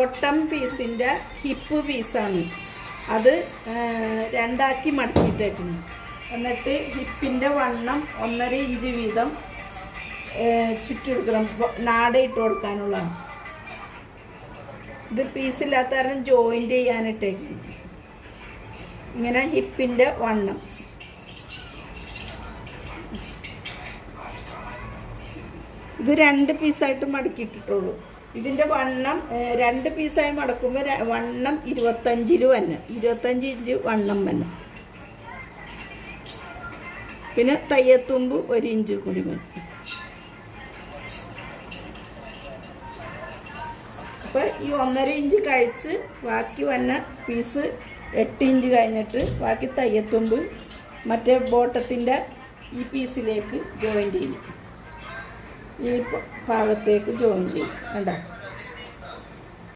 Bottom പീസിൻ്റെ hip പീസാണ്. അത് രണ്ടാക്കി മടക്കിയിട്ടേക്കുന്നു. എന്നിട്ട് ഹിപ്പിൻ്റെ വണ്ണം 1.5 ഇഞ്ച് വീതം ചുറ്റെടുക്കണം, നാടയിട്ട് കൊടുക്കാനുള്ളതാണ്. ഇത് പീസില്ലാത്ത കാരണം ജോയിൻ്റ് ചെയ്യാനിട്ടേക്കുന്നു. ഇങ്ങനെ ഹിപ്പിൻ്റെ വണ്ണം ഇത് 2 പീസായിട്ട് മടക്കിയിട്ടിട്ടുള്ളൂ. ഇതിൻ്റെ വണ്ണം 2 പീസായി മടക്കുമ്പോൾ വണ്ണം 25 തന്നെ, 25 ഇഞ്ച് വണ്ണം തന്നെ. പിന്നെ തയ്യത്തുമ്പ് 1 ഇഞ്ച് കൂടി വേണം. അപ്പോൾ ഈ 1.5 ഇഞ്ച് കഴിച്ച് ബാക്കി വന്ന പീസ് 8 ഇഞ്ച് കഴിഞ്ഞിട്ട് ബാക്കി തയ്യത്തുമ്പ് മറ്റേ ബോട്ടത്തിൻ്റെ ഈ പീസിലേക്ക് ജോയിൻ ചെയ്യും. ഈ ഭാഗത്തേക്ക് ജോയിൻ ചെയ്യും. കണ്ടോ?